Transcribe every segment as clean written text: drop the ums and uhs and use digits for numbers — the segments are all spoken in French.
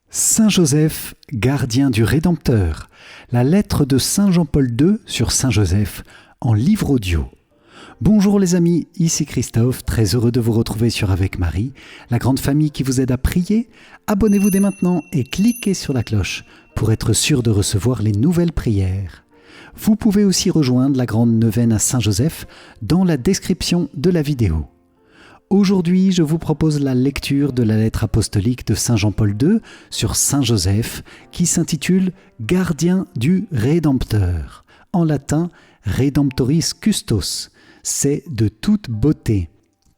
Saint Joseph, gardien du Rédempteur, la lettre de Saint Jean-Paul II sur Saint Joseph en livre audio. Bonjour les amis, ici Christophe, très heureux de vous retrouver sur Avec Marie, la grande famille qui vous aide à prier. Abonnez-vous dès maintenant et cliquez sur la cloche pour être sûr de recevoir les nouvelles prières. Vous pouvez aussi rejoindre la grande neuvaine à Saint Joseph dans la description de la vidéo. Aujourd'hui, je vous propose la lecture de la lettre apostolique de Saint Jean-Paul II sur Saint Joseph qui s'intitule « Gardien du Rédempteur ». En latin, « Redemptoris custos », c'est de toute beauté.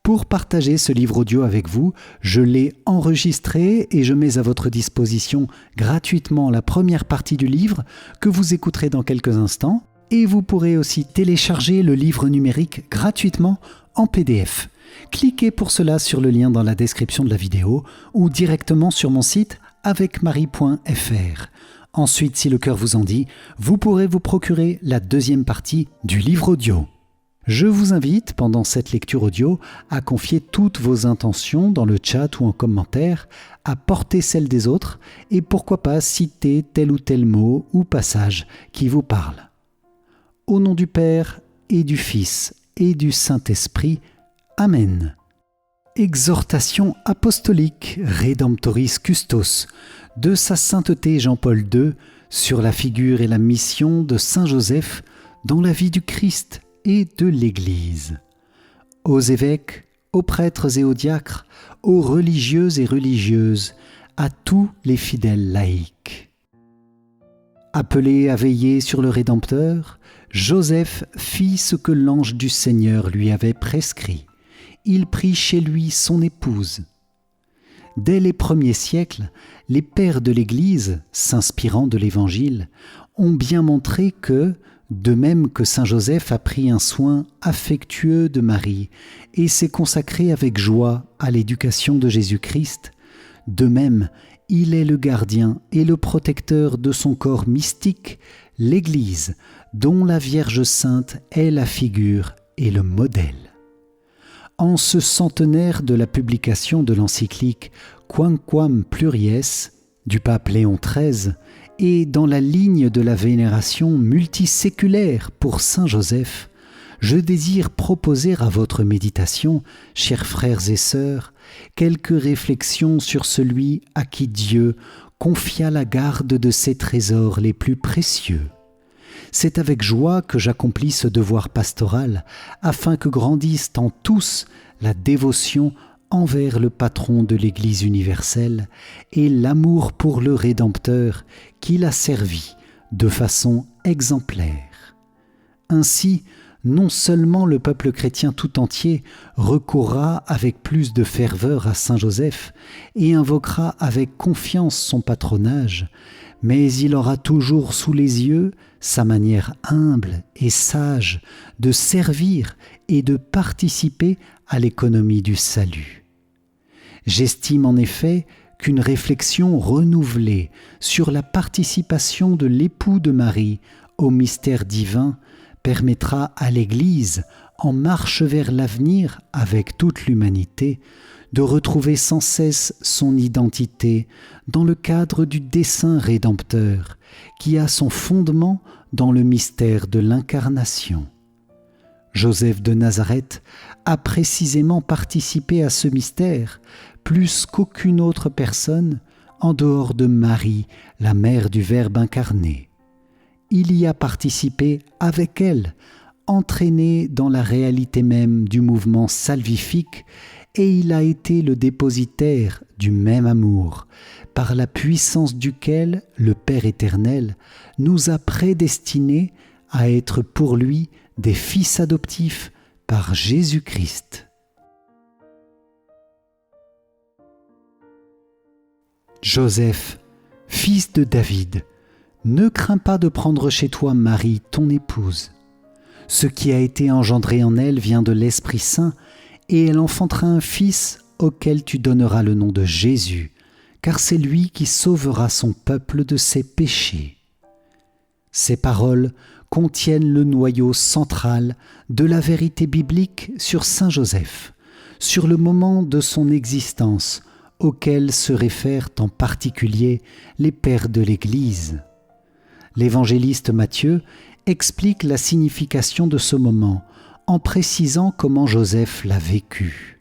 Pour partager ce livre audio avec vous, je l'ai enregistré et je mets à votre disposition gratuitement la première partie du livre que vous écouterez dans quelques instants. Et vous pourrez aussi télécharger le livre numérique gratuitement en PDF. Cliquez pour cela sur le lien dans la description de la vidéo ou directement sur mon site avecmarie.fr. Ensuite, si le cœur vous en dit, vous pourrez vous procurer la deuxième partie du livre audio. Je vous invite, pendant cette lecture audio, à confier toutes vos intentions dans le chat ou en commentaire, à porter celles des autres et pourquoi pas citer tel ou tel mot ou passage qui vous parle. Au nom du Père et du Fils et du Saint-Esprit, Amen. Exhortation apostolique Redemptoris custos de sa sainteté Jean-Paul II sur la figure et la mission de Saint Joseph dans la vie du Christ et de l'Église. Aux évêques, aux prêtres et aux diacres, aux religieux et religieuses, à tous les fidèles laïcs. Appelé à veiller sur le Rédempteur, Joseph fit ce que l'ange du Seigneur lui avait prescrit. Il prit chez lui son épouse. Dès les premiers siècles, les pères de l'Église, s'inspirant de l'Évangile, ont bien montré que, de même que Saint Joseph a pris un soin affectueux de Marie et s'est consacré avec joie à l'éducation de Jésus-Christ, de même, il est le gardien et le protecteur de son corps mystique, l'Église, dont la Vierge Sainte est la figure et le modèle. En ce centenaire de la publication de l'encyclique Quamquam Pluries du pape Léon XIII et dans la ligne de la vénération multiséculaire pour Saint Joseph, je désire proposer à votre méditation, chers frères et sœurs, quelques réflexions sur celui à qui Dieu confia la garde de ses trésors les plus précieux. C'est avec joie que j'accomplis ce devoir pastoral afin que grandisse en tous la dévotion envers le patron de l'Église universelle et l'amour pour le Rédempteur qui l'a servi de façon exemplaire. Ainsi, non seulement le peuple chrétien tout entier recourra avec plus de ferveur à Saint Joseph et invoquera avec confiance son patronage, mais il aura toujours sous les yeux sa manière humble et sage de servir et de participer à l'économie du salut. J'estime en effet qu'une réflexion renouvelée sur la participation de l'époux de Marie au mystère divin permettra à l'Église, en marche vers l'avenir avec toute l'humanité, de retrouver sans cesse son identité dans le cadre du dessein rédempteur qui a son fondement dans le mystère de l'incarnation. Joseph de Nazareth a précisément participé à ce mystère plus qu'aucune autre personne en dehors de Marie, la mère du Verbe incarné. Il y a participé avec elle, entraîné dans la réalité même du mouvement salvifique, et il a été le dépositaire du même amour, par la puissance duquel le Père éternel nous a prédestinés à être pour lui des fils adoptifs par Jésus-Christ. Joseph, fils de David, ne crains pas de prendre chez toi Marie, ton épouse. Ce qui a été engendré en elle vient de l'Esprit Saint, et elle enfantera un fils auquel tu donneras le nom de Jésus, car c'est lui qui sauvera son peuple de ses péchés. Ces paroles contiennent le noyau central de la vérité biblique sur Saint Joseph, sur le moment de son existence, auxquels se réfèrent en particulier les pères de l'Église. L'évangéliste Matthieu explique la signification de ce moment en précisant comment Joseph l'a vécu.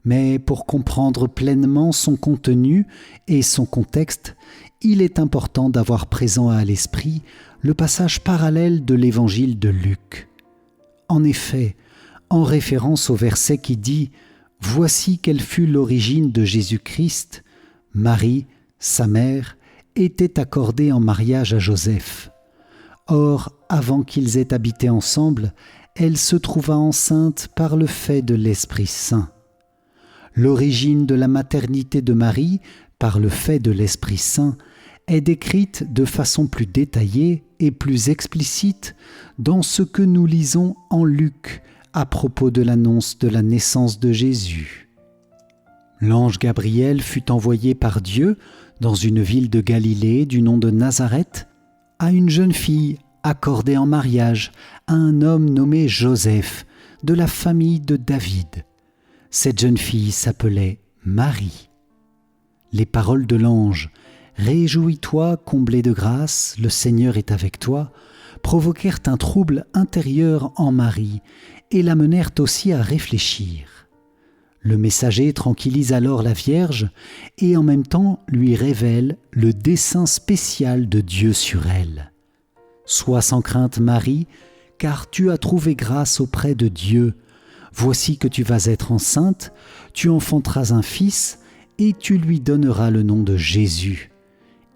Mais pour comprendre pleinement son contenu et son contexte, il est important d'avoir présent à l'esprit le passage parallèle de l'évangile de Luc. En effet, en référence au verset qui dit « Voici quelle fut l'origine de Jésus-Christ », Marie, sa mère, était accordée en mariage à Joseph. Or, avant qu'ils aient habité ensemble, elle se trouva enceinte par le fait de l'Esprit Saint. L'origine de la maternité de Marie, par le fait de l'Esprit Saint, est décrite de façon plus détaillée et plus explicite dans ce que nous lisons en Luc à propos de l'annonce de la naissance de Jésus. L'ange Gabriel fut envoyé par Dieu dans une ville de Galilée du nom de Nazareth à une jeune fille accordée en mariage à un homme nommé Joseph de la famille de David. Cette jeune fille s'appelait Marie. Les paroles de l'ange « Réjouis-toi, comblée de grâce, le Seigneur est avec toi » provoquèrent un trouble intérieur en Marie et la menèrent aussi à réfléchir. Le messager tranquillise alors la Vierge et en même temps lui révèle le dessein spécial de Dieu sur elle. « Sois sans crainte, Marie, car tu as trouvé grâce auprès de Dieu. Voici que tu vas être enceinte, tu enfanteras un fils et tu lui donneras le nom de Jésus.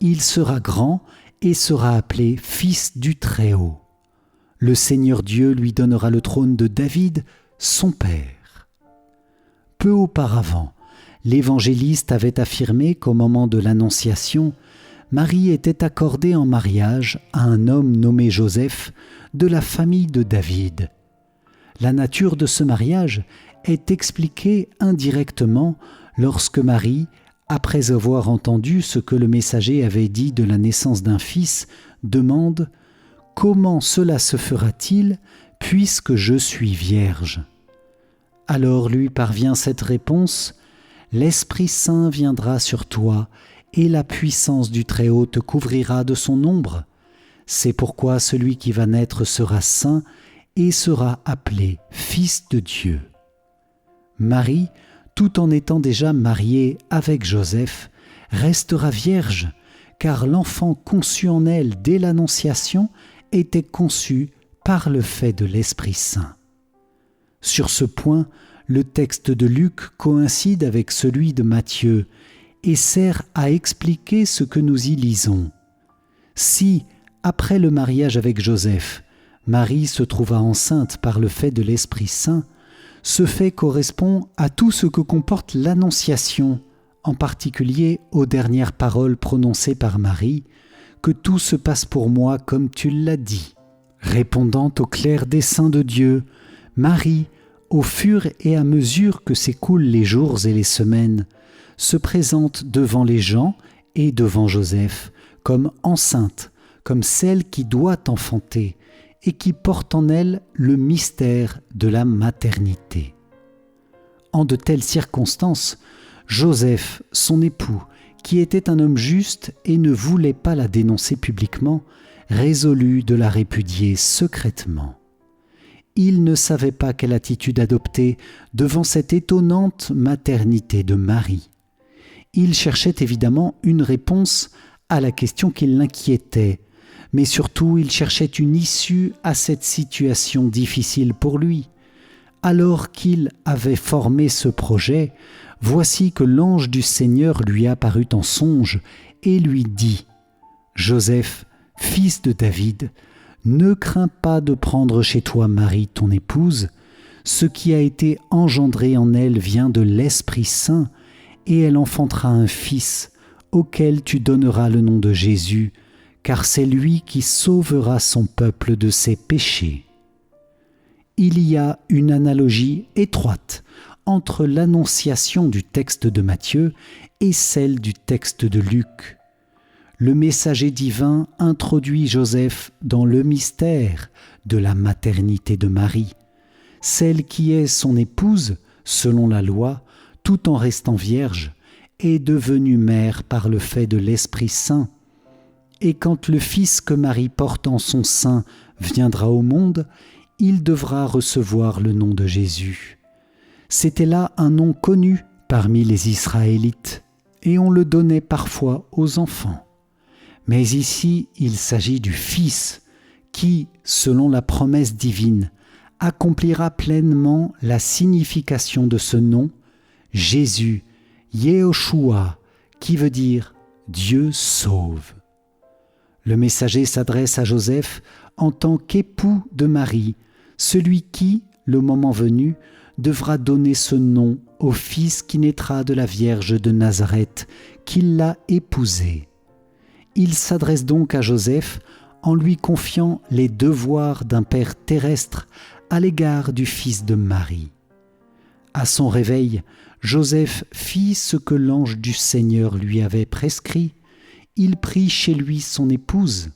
Il sera grand et sera appelé Fils du Très-Haut. Le Seigneur Dieu lui donnera le trône de David, son père. » Peu auparavant, l'évangéliste avait affirmé qu'au moment de l'Annonciation, Marie était accordée en mariage à un homme nommé Joseph de la famille de David. La nature de ce mariage est expliquée indirectement lorsque Marie, après avoir entendu ce que le messager avait dit de la naissance d'un fils, demande « Comment cela se fera-t-il puisque je suis vierge ?» Alors lui parvient cette réponse « L'Esprit Saint viendra sur toi et la puissance du Très-Haut te couvrira de son ombre. C'est pourquoi celui qui va naître sera saint et sera appelé Fils de Dieu. » Marie, tout en étant déjà mariée avec Joseph, restera vierge, car l'enfant conçu en elle dès l'Annonciation était conçu par le fait de l'Esprit Saint. Sur ce point, le texte de Luc coïncide avec celui de Matthieu et sert à expliquer ce que nous y lisons. Si, après le mariage avec Joseph, Marie se trouva enceinte par le fait de l'Esprit Saint, ce fait correspond à tout ce que comporte l'Annonciation, en particulier aux dernières paroles prononcées par Marie, « Que tout se passe pour moi comme tu l'as dit ». Répondant au clair dessein de Dieu, Marie, au fur et à mesure que s'écoulent les jours et les semaines, se présente devant les gens et devant Joseph comme enceinte, comme celle qui doit enfanter, et qui porte en elle le mystère de la maternité. En de telles circonstances, Joseph, son époux, qui était un homme juste et ne voulait pas la dénoncer publiquement, résolut de la répudier secrètement. Il ne savait pas quelle attitude adopter devant cette étonnante maternité de Marie. Il cherchait évidemment une réponse à la question qui l'inquiétait, mais surtout il cherchait une issue à cette situation difficile pour lui. Alors qu'il avait formé ce projet, voici que l'ange du Seigneur lui apparut en songe et lui dit « Joseph, fils de David, ne crains pas de prendre chez toi Marie ton épouse, ce qui a été engendré en elle vient de l'Esprit Saint, et elle enfantera un fils, auquel tu donneras le nom de Jésus, car c'est lui qui sauvera son peuple de ses péchés. » Il y a une analogie étroite entre l'annonciation du texte de Matthieu et celle du texte de Luc. Le messager divin introduit Joseph dans le mystère de la maternité de Marie, celle qui est son épouse, selon la loi, tout en restant vierge, est devenue mère par le fait de l'Esprit Saint. Et quand le Fils que Marie porte en son sein viendra au monde, il devra recevoir le nom de Jésus. C'était là un nom connu parmi les Israélites, et on le donnait parfois aux enfants. Mais ici, il s'agit du Fils qui, selon la promesse divine, accomplira pleinement la signification de ce nom, Jésus, Yehoshua, qui veut dire « Dieu sauve ». Le messager s'adresse à Joseph en tant qu'époux de Marie, celui qui, le moment venu, devra donner ce nom au fils qui naîtra de la Vierge de Nazareth, qui l'a épousé. Il s'adresse donc à Joseph en lui confiant les devoirs d'un père terrestre à l'égard du fils de Marie. À son réveil, Joseph fit ce que l'ange du Seigneur lui avait prescrit. Il prit chez lui son épouse.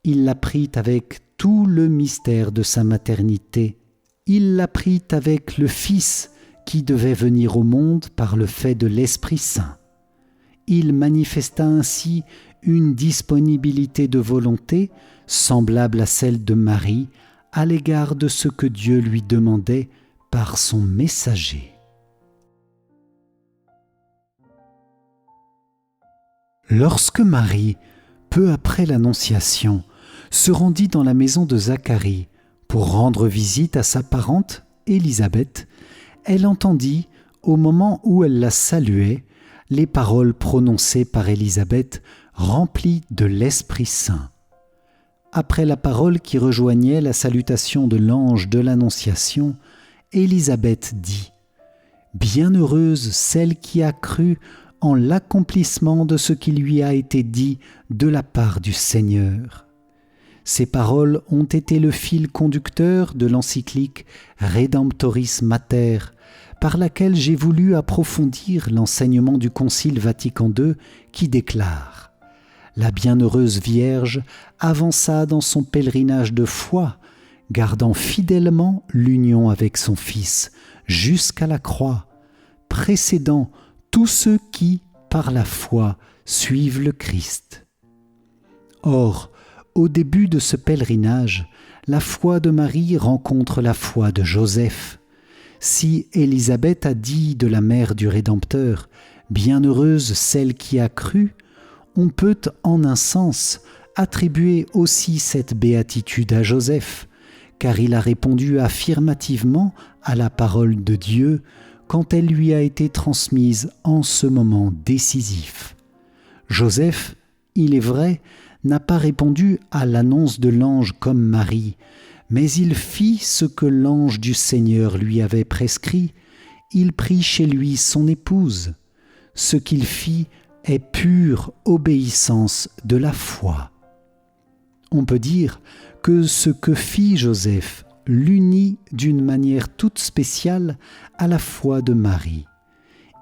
Il la prit avec tout le mystère de sa maternité. Il la prit avec le Fils qui devait venir au monde par le fait de l'Esprit Saint. Il manifesta ainsi une disponibilité de volonté semblable à celle de Marie à l'égard de ce que Dieu lui demandait par son messager. Lorsque Marie, peu après l'Annonciation, se rendit dans la maison de Zacharie pour rendre visite à sa parente Élisabeth, elle entendit, au moment où elle la saluait, les paroles prononcées par Élisabeth, remplies de l'Esprit Saint. Après la parole qui rejoignait la salutation de l'ange de l'Annonciation, Élisabeth dit « Bienheureuse celle qui a cru en l'accomplissement de ce qui lui a été dit de la part du Seigneur. » Ces paroles ont été le fil conducteur de l'encyclique Redemptoris Mater, par laquelle j'ai voulu approfondir l'enseignement du Concile Vatican II qui déclare « La bienheureuse Vierge avança dans son pèlerinage de foi, gardant fidèlement l'union avec son Fils jusqu'à la croix, précédant tous ceux qui, par la foi, suivent le Christ. » Or, au début de ce pèlerinage, la foi de Marie rencontre la foi de Joseph. Si Élisabeth a dit de la mère du Rédempteur « Bienheureuse celle qui a cru », on peut en un sens attribuer aussi cette béatitude à Joseph, car il a répondu affirmativement à la parole de Dieu quand elle lui a été transmise en ce moment décisif. Joseph, il est vrai, n'a pas répondu à l'annonce de l'ange comme Marie, mais il fit ce que l'ange du Seigneur lui avait prescrit, il prit chez lui son épouse. Ce qu'il fit est pure obéissance de la foi. On peut dire que ce que fit Joseph l'unit d'une manière toute spéciale à la foi de Marie.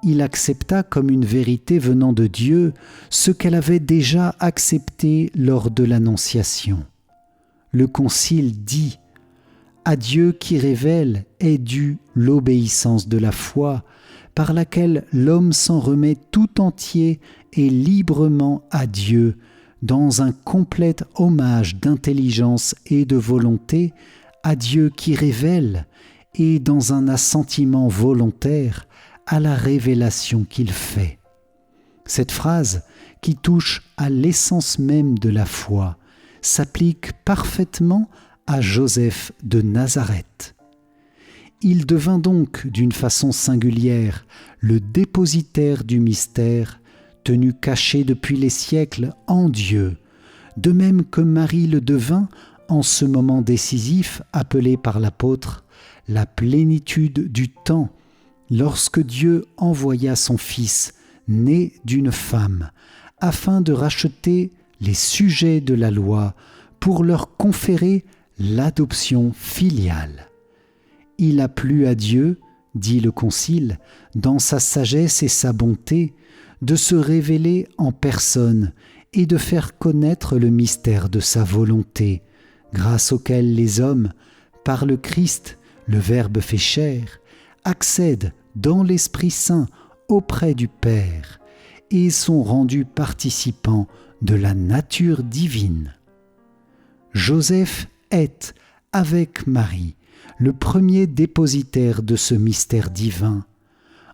Il accepta comme une vérité venant de Dieu ce qu'elle avait déjà accepté lors de l'Annonciation. Le Concile dit « À Dieu qui révèle est due l'obéissance de la foi, par laquelle l'homme s'en remet tout entier et librement à Dieu, dans un complet hommage d'intelligence et de volonté à Dieu qui révèle et dans un assentiment volontaire à la révélation qu'il fait. » Cette phrase, qui touche à l'essence même de la foi, s'applique parfaitement à Joseph de Nazareth. Il devint donc, d'une façon singulière, le dépositaire du mystère, tenu caché depuis les siècles en Dieu, de même que Marie le devint en ce moment décisif appelé par l'apôtre la plénitude du temps, lorsque Dieu envoya son Fils, né d'une femme, afin de racheter les sujets de la loi pour leur conférer l'adoption filiale. Il a plu à Dieu, dit le Concile, dans sa sagesse et sa bonté, de se révéler en personne et de faire connaître le mystère de sa volonté, grâce auquel les hommes, par le Christ, le Verbe fait chair, accèdent dans l'Esprit Saint auprès du Père, et sont rendus participants de la nature divine. Joseph est, avec Marie, le premier dépositaire de ce mystère divin,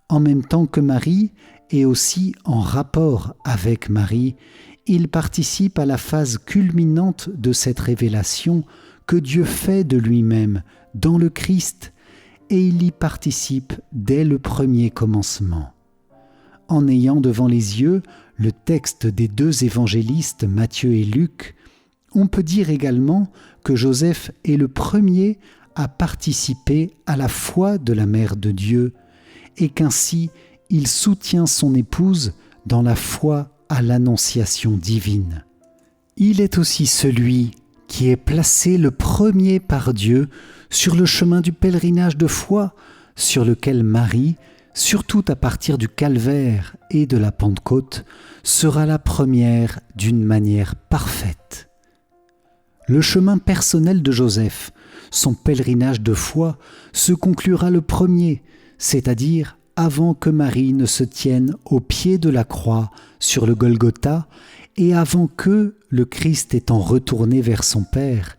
en même temps que Marie et aussi en rapport avec Marie, il participe à la phase culminante de cette révélation que Dieu fait de lui-même dans le Christ, et il y participe dès le premier commencement. En ayant devant les yeux le texte des deux évangélistes Matthieu et Luc, on peut dire également que Joseph est le premier à participer à la foi de la Mère de Dieu, et qu'ainsi il soutient son épouse dans la foi à l'annonciation divine. Il est aussi celui qui est placé le premier par Dieu sur le chemin du pèlerinage de foi sur lequel Marie, surtout à partir du Calvaire et de la Pentecôte, sera la première d'une manière parfaite. Le chemin personnel de Joseph, son pèlerinage de foi, se conclura le premier, c'est-à-dire avant que Marie ne se tienne au pied de la croix sur le Golgotha et avant que, le Christ étant retourné vers son Père,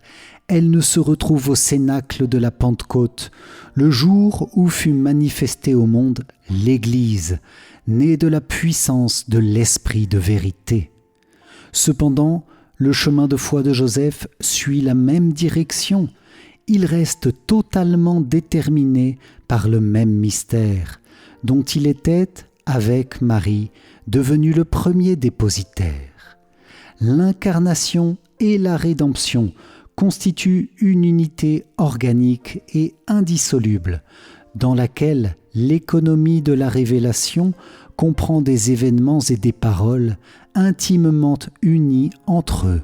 elle ne se retrouve au cénacle de la Pentecôte, le jour où fut manifestée au monde l'Église, née de la puissance de l'Esprit de vérité. Cependant, le chemin de foi de Joseph suit la même direction. Il reste totalement déterminé par le même mystère, dont il était, avec Marie, devenu le premier dépositaire. L'incarnation et la rédemption constituent une unité organique et indissoluble, dans laquelle l'économie de la révélation comprend des événements et des paroles intimement unis entre eux.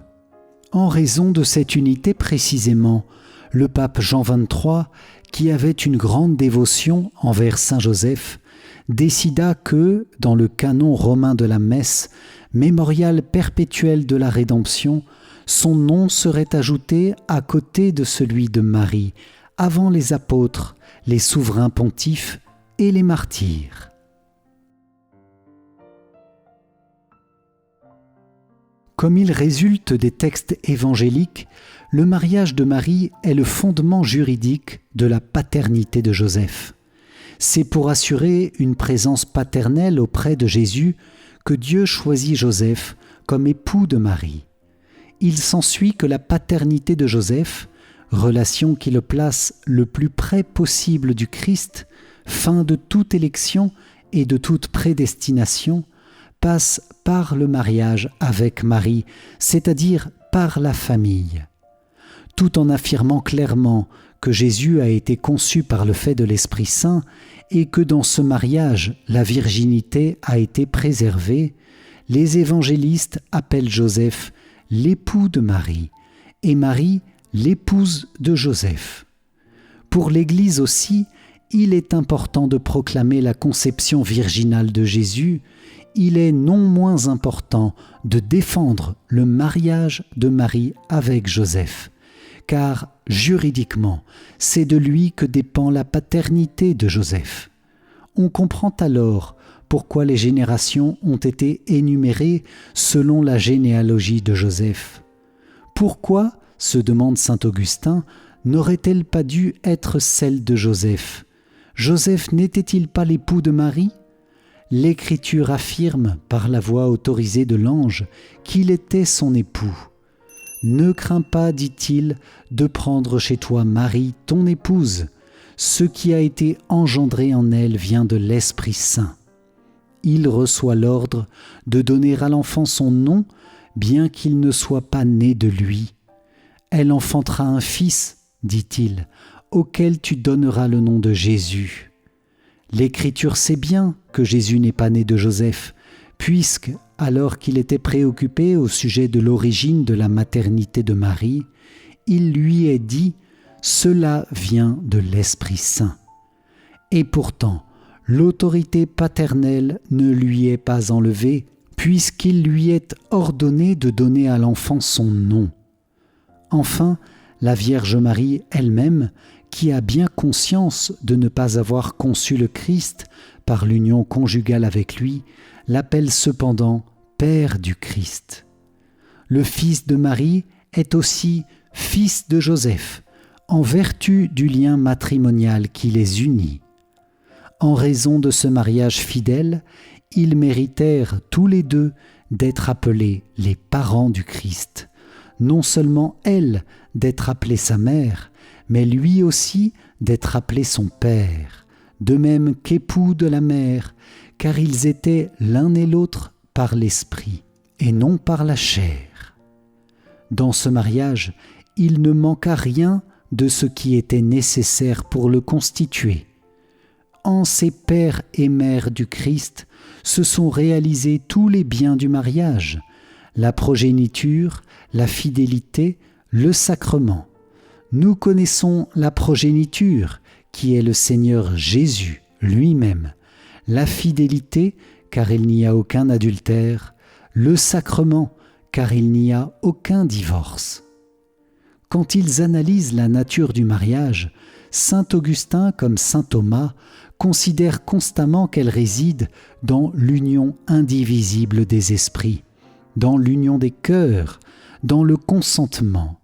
En raison de cette unité précisément, le pape Jean XXIII, qui avait une grande dévotion envers Saint Joseph, décida que, dans le canon romain de la messe, mémorial perpétuel de la rédemption, son nom serait ajouté à côté de celui de Marie, avant les apôtres, les souverains pontifes et les martyrs. Comme il résulte des textes évangéliques, le mariage de Marie est le fondement juridique de la paternité de Joseph. C'est pour assurer une présence paternelle auprès de Jésus que Dieu choisit Joseph comme époux de Marie. Il s'ensuit que la paternité de Joseph, relation qui le place le plus près possible du Christ, fin de toute élection et de toute prédestination, passe par le mariage avec Marie, c'est-à-dire par la famille. Tout en affirmant clairement que Jésus a été conçu par le fait de l'Esprit Saint et que dans ce mariage la virginité a été préservée, les évangélistes appellent Joseph l'époux de Marie et Marie l'épouse de Joseph. Pour l'Église aussi, il est important de proclamer la conception virginale de Jésus. Il est non moins important de défendre le mariage de Marie avec Joseph, car juridiquement, c'est de lui que dépend la paternité de Joseph. On comprend alors pourquoi les générations ont été énumérées selon la généalogie de Joseph. Pourquoi, se demande saint Augustin, n'aurait-elle pas dû être celle de Joseph ? Joseph n'était-il pas l'époux de Marie ? L'Écriture affirme, par la voix autorisée de l'ange, qu'il était son époux. « Ne crains pas, dit-il, de prendre chez toi Marie, ton épouse. Ce qui a été engendré en elle vient de l'Esprit Saint. » Il reçoit l'ordre de donner à l'enfant son nom, bien qu'il ne soit pas né de lui. « Elle enfantera un fils, dit-il, auquel tu donneras le nom de Jésus. » L'Écriture sait bien que Jésus n'est pas né de Joseph, puisque, alors qu'il était préoccupé au sujet de l'origine de la maternité de Marie, il lui est dit « Cela vient de l'Esprit Saint ». Et pourtant, l'autorité paternelle ne lui est pas enlevée, puisqu'il lui est ordonné de donner à l'enfant son nom. Enfin, la Vierge Marie elle-même, qui a bien conscience de ne pas avoir conçu le Christ par l'union conjugale avec lui, l'appelle cependant Père du Christ. Le fils de Marie est aussi fils de Joseph, en vertu du lien matrimonial qui les unit. En raison de ce mariage fidèle, ils méritèrent tous les deux d'être appelés les parents du Christ. Non seulement elle d'être appelée sa mère, mais lui aussi d'être appelé son père, de même qu'époux de la mère, car ils étaient l'un et l'autre par l'esprit, et non par la chair. Dans ce mariage, il ne manqua rien de ce qui était nécessaire pour le constituer. En ces pères et mères du Christ se sont réalisés tous les biens du mariage, la progéniture, la fidélité, le sacrement. Nous connaissons la progéniture, qui est le Seigneur Jésus lui-même, la fidélité, car il n'y a aucun adultère, le sacrement, car il n'y a aucun divorce. Quand ils analysent la nature du mariage, saint Augustin comme saint Thomas considèrent constamment qu'elle réside dans l'union indivisible des esprits, dans l'union des cœurs, dans le consentement.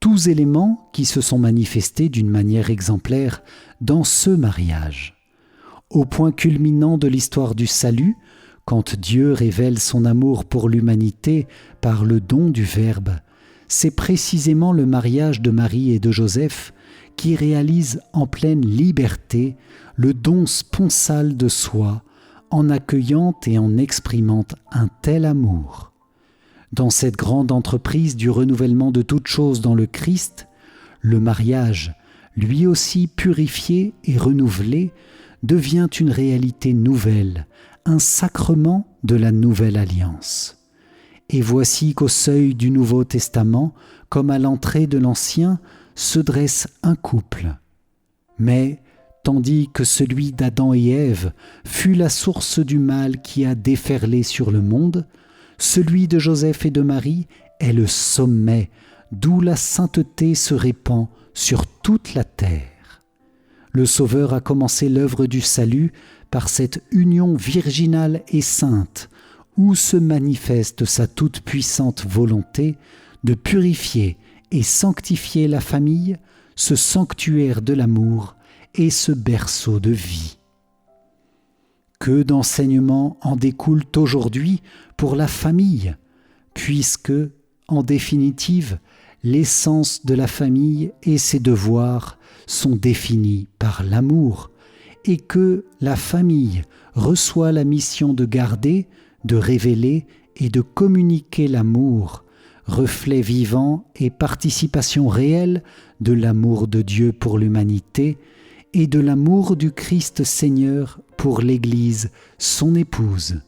Tous éléments qui se sont manifestés d'une manière exemplaire dans ce mariage. Au point culminant de l'histoire du salut, quand Dieu révèle son amour pour l'humanité par le don du Verbe, c'est précisément le mariage de Marie et de Joseph qui réalise en pleine liberté le don sponsal de soi en accueillant et en exprimant un tel amour. Dans cette grande entreprise du renouvellement de toutes choses dans le Christ, le mariage, lui aussi purifié et renouvelé, devient une réalité nouvelle, un sacrement de la nouvelle alliance. Et voici qu'au seuil du Nouveau Testament, comme à l'entrée de l'Ancien, se dresse un couple. Mais, tandis que celui d'Adam et Ève fut la source du mal qui a déferlé sur le monde, celui de Joseph et de Marie est le sommet, d'où la sainteté se répand sur toute la terre. Le Sauveur a commencé l'œuvre du salut par cette union virginale et sainte, où se manifeste sa toute-puissante volonté de purifier et sanctifier la famille, ce sanctuaire de l'amour et ce berceau de vie. Que d'enseignements en découlent aujourd'hui pour la famille, puisque, en définitive, l'essence de la famille et ses devoirs sont définis par l'amour, et que la famille reçoit la mission de garder, de révéler et de communiquer l'amour, reflet vivant et participation réelle de l'amour de Dieu pour l'humanité et de l'amour du Christ Seigneur pour l'Église, son épouse.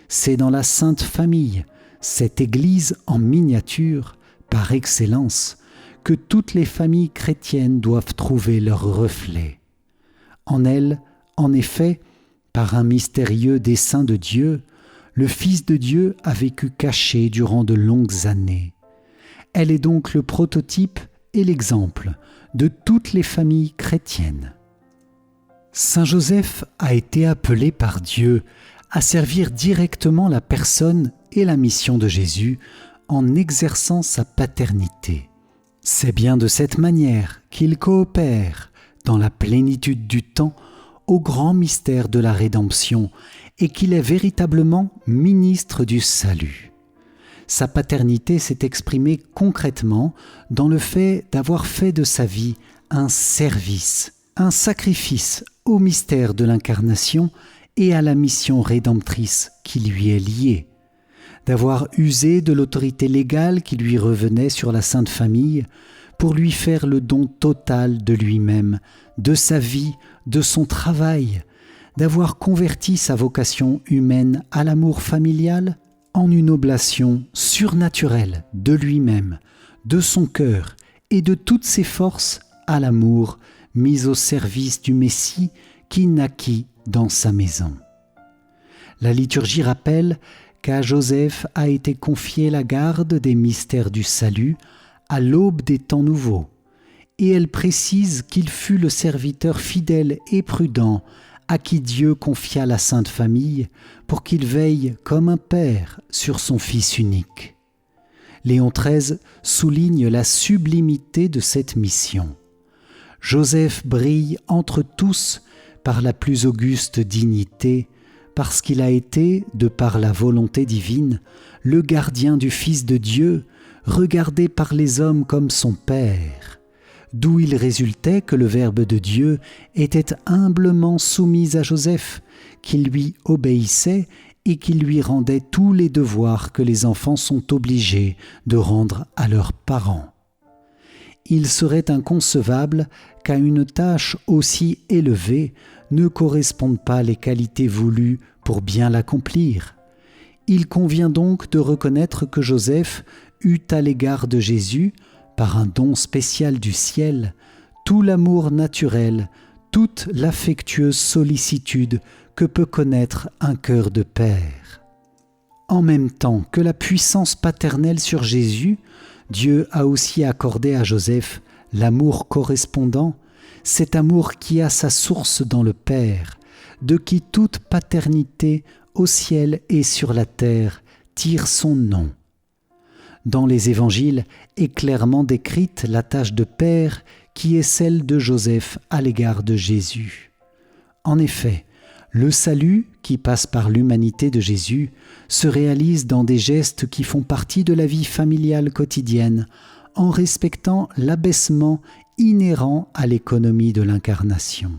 C'est dans la Sainte Famille, cette Église en miniature, par excellence, que toutes les familles chrétiennes doivent trouver leur reflet. En elle, en effet, par un mystérieux dessein de Dieu, le Fils de Dieu a vécu caché durant de longues années. Elle est donc le prototype et l'exemple de toutes les familles chrétiennes. Saint Joseph a été appelé par Dieu à servir directement la personne et la mission de Jésus en exerçant sa paternité. C'est bien de cette manière qu'il coopère dans la plénitude du temps au grand mystère de la rédemption et qu'il est véritablement ministre du salut. Sa paternité s'est exprimée concrètement dans le fait d'avoir fait de sa vie un service, un sacrifice au mystère de l'incarnation et à la mission rédemptrice qui lui est liée, d'avoir usé de l'autorité légale qui lui revenait sur la Sainte Famille pour lui faire le don total de lui-même, de sa vie, de son travail, d'avoir converti sa vocation humaine à l'amour familial en une oblation surnaturelle de lui-même, de son cœur et de toutes ses forces à l'amour mis au service du Messie qui naquit dans sa maison. La liturgie rappelle qu'à Joseph a été confiée la garde des mystères du salut à l'aube des temps nouveaux, et elle précise qu'il fut le serviteur fidèle et prudent à qui Dieu confia la Sainte Famille pour qu'il veille comme un père sur son Fils unique. Léon XIII souligne la sublimité de cette mission. Joseph brille entre tous par la plus auguste dignité, parce qu'il a été, de par la volonté divine, le gardien du Fils de Dieu, regardé par les hommes comme son Père, d'où il résultait que le Verbe de Dieu était humblement soumis à Joseph, qui lui obéissait et qui lui rendait tous les devoirs que les enfants sont obligés de rendre à leurs parents. Il serait inconcevable qu'à une tâche aussi élevée ne correspondent pas les qualités voulues pour bien l'accomplir. Il convient donc de reconnaître que Joseph eut à l'égard de Jésus, par un don spécial du ciel, tout l'amour naturel, toute l'affectueuse sollicitude que peut connaître un cœur de père. En même temps que la puissance paternelle sur Jésus, Dieu a aussi accordé à Joseph l'amour correspondant, cet amour qui a sa source dans le Père, de qui toute paternité au ciel et sur la terre tire son nom. Dans les évangiles est clairement décrite la tâche de père qui est celle de Joseph à l'égard de Jésus. En effet, le salut qui passe par l'humanité de Jésus se réalise dans des gestes qui font partie de la vie familiale quotidienne, en respectant l'abaissement inhérent à l'économie de l'incarnation.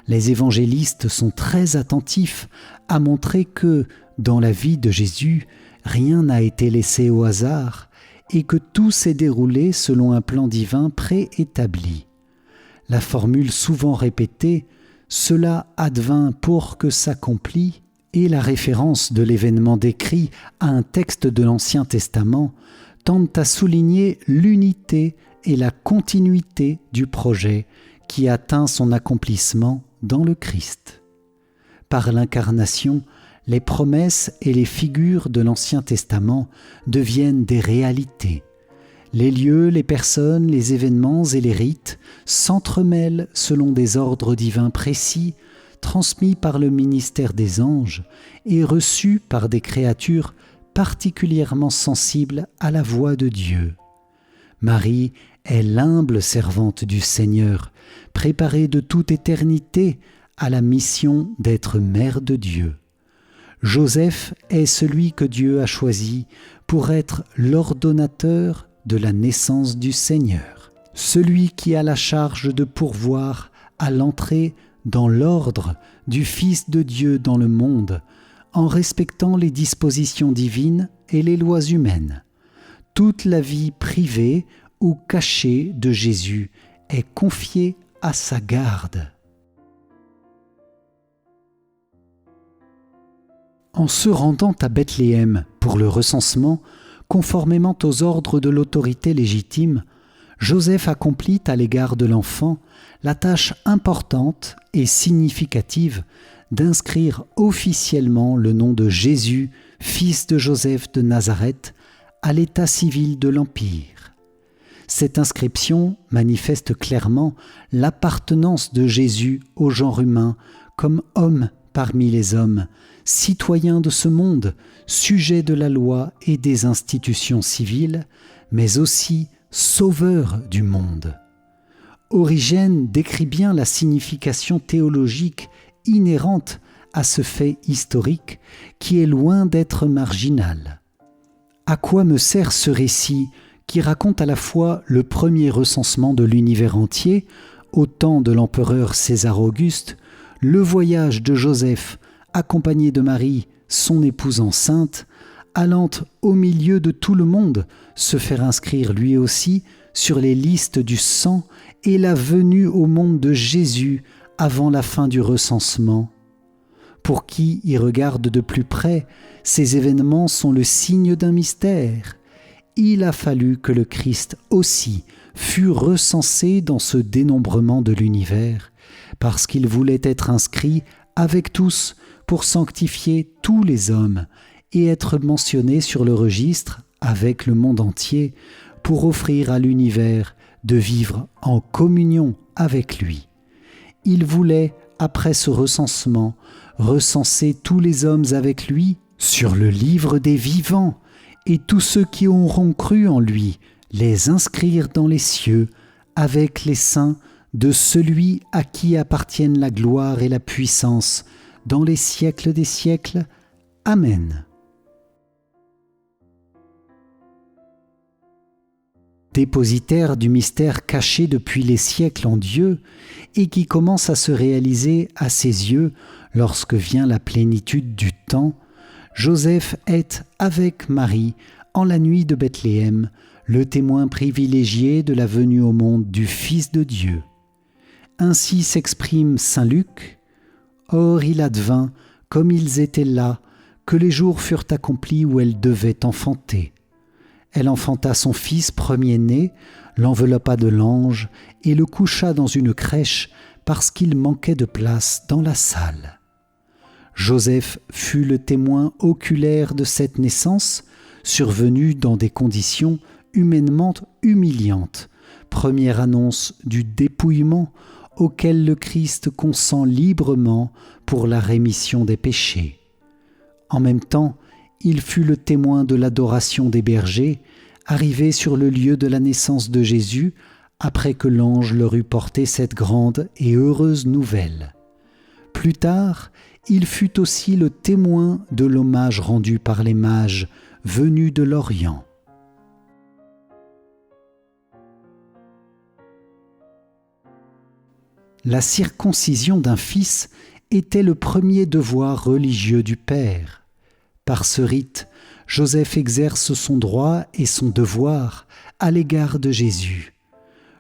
Les évangélistes sont très attentifs à montrer que, dans la vie de Jésus, rien n'a été laissé au hasard et que tout s'est déroulé selon un plan divin préétabli. La formule souvent répétée « cela advint pour que s'accomplit » et la référence de l'événement décrit à un texte de l'Ancien Testament tendent à souligner l'unité et la continuité du projet qui atteint son accomplissement dans le Christ. Par l'incarnation, les promesses et les figures de l'Ancien Testament deviennent des réalités. Les lieux, les personnes, les événements et les rites s'entremêlent selon des ordres divins précis, transmis par le ministère des anges et reçus par des créatures particulièrement sensibles à la voix de Dieu. Marie est l'humble servante du Seigneur, préparée de toute éternité à la mission d'être mère de Dieu. Joseph est celui que Dieu a choisi pour être l'ordonnateur de la naissance du Seigneur, celui qui a la charge de pourvoir à l'entrée dans l'ordre du Fils de Dieu dans le monde, en respectant les dispositions divines et les lois humaines. Toute la vie privée ou cachée de Jésus est confiée à sa garde. En se rendant à Bethléem pour le recensement, conformément aux ordres de l'autorité légitime, Joseph accomplit à l'égard de l'enfant la tâche importante et significative d'inscrire officiellement le nom de Jésus, fils de Joseph de Nazareth, à l'état civil de l'Empire. Cette inscription manifeste clairement l'appartenance de Jésus au genre humain comme homme parmi les hommes, citoyen de ce monde, sujet de la loi et des institutions civiles, mais aussi sauveur du monde. Origène décrit bien la signification théologique inhérente à ce fait historique qui est loin d'être marginal. À quoi me sert ce récit qui raconte à la fois le premier recensement de l'univers entier, au temps de l'empereur César Auguste, le voyage de Joseph, accompagné de Marie, son épouse enceinte, allant au milieu de tout le monde se faire inscrire lui aussi sur les listes du sang et la venue au monde de Jésus avant la fin du recensement. Pour qui y regarde de plus près, ces événements sont le signe d'un mystère. Il a fallu que le Christ aussi fût recensé dans ce dénombrement de l'univers, parce qu'il voulait être inscrit avec tous pour sanctifier tous les hommes et être mentionné sur le registre avec le monde entier pour offrir à l'univers de vivre en communion avec lui. Il voulait, après ce recensement, recenser tous les hommes avec lui sur le livre des vivants, et tous ceux qui auront cru en lui, les inscrire dans les cieux avec les saints de celui à qui appartiennent la gloire et la puissance dans les siècles des siècles. Amen. Dépositaire du mystère caché depuis les siècles en Dieu et qui commence à se réaliser à ses yeux lorsque vient la plénitude du temps, Joseph est, avec Marie, en la nuit de Bethléem, le témoin privilégié de la venue au monde du Fils de Dieu. Ainsi s'exprime saint Luc. « Or il advint, comme ils étaient là, que les jours furent accomplis où elle devait enfanter. Elle enfanta son fils premier-né, l'enveloppa de lange et le coucha dans une crèche parce qu'il manquait de place dans la salle. Joseph fut le témoin oculaire de cette naissance, survenue dans des conditions humainement humiliantes, première annonce du dépouillement auquel le Christ consent librement pour la rémission des péchés. En même temps, il fut le témoin de l'adoration des bergers, arrivés sur le lieu de la naissance de Jésus, après que l'ange leur eut porté cette grande et heureuse nouvelle. Plus tard, il fut aussi le témoin de l'hommage rendu par les mages venus de l'Orient. La circoncision d'un fils était le premier devoir religieux du Père. Par ce rite, Joseph exerce son droit et son devoir à l'égard de Jésus.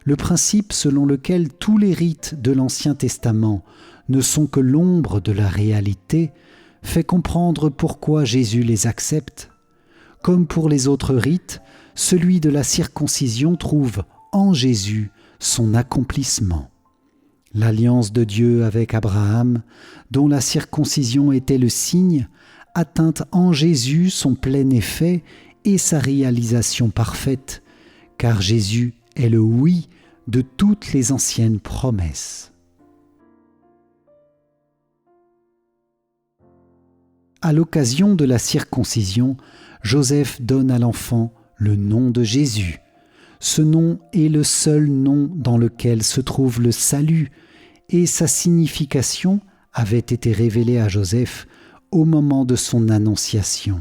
Le principe selon lequel tous les rites de l'Ancien Testament ne sont que l'ombre de la réalité fait comprendre pourquoi Jésus les accepte. Comme pour les autres rites, celui de la circoncision trouve en Jésus son accomplissement. L'alliance de Dieu avec Abraham, dont la circoncision était le signe, atteint en Jésus son plein effet et sa réalisation parfaite, car Jésus est le oui de toutes les anciennes promesses. À l'occasion de la circoncision, Joseph donne à l'enfant le nom de Jésus. Ce nom est le seul nom dans lequel se trouve le salut, et sa signification avait été révélée à Joseph au moment de son annonciation.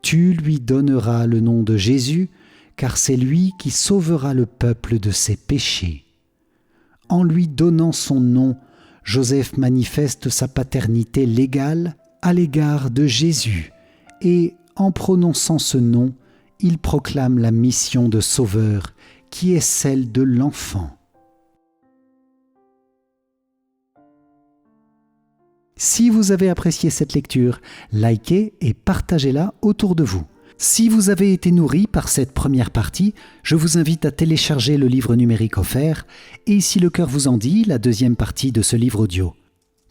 Tu lui donneras le nom de Jésus, car c'est lui qui sauvera le peuple de ses péchés. En lui donnant son nom, Joseph manifeste sa paternité légale à l'égard de Jésus, et en prononçant ce nom, il proclame la mission de sauveur qui est celle de l'enfant. Si vous avez apprécié cette lecture, likez et partagez-la autour de vous. Si vous avez été nourri par cette première partie, je vous invite à télécharger le livre numérique offert et, si le cœur vous en dit, la deuxième partie de ce livre audio.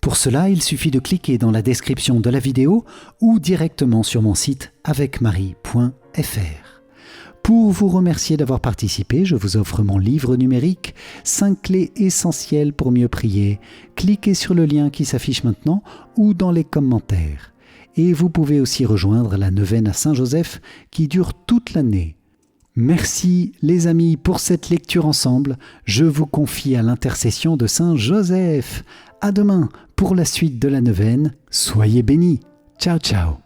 Pour cela, il suffit de cliquer dans la description de la vidéo ou directement sur mon site avecmarie.fr. Pour vous remercier d'avoir participé, je vous offre mon livre numérique 5 clés essentielles pour mieux prier. Cliquez sur le lien qui s'affiche maintenant ou dans les commentaires. Et vous pouvez aussi rejoindre la neuvaine à Saint-Joseph qui dure toute l'année. Merci les amis pour cette lecture ensemble. Je vous confie à l'intercession de Saint-Joseph. À demain pour la suite de la neuvaine. Soyez bénis. Ciao ciao.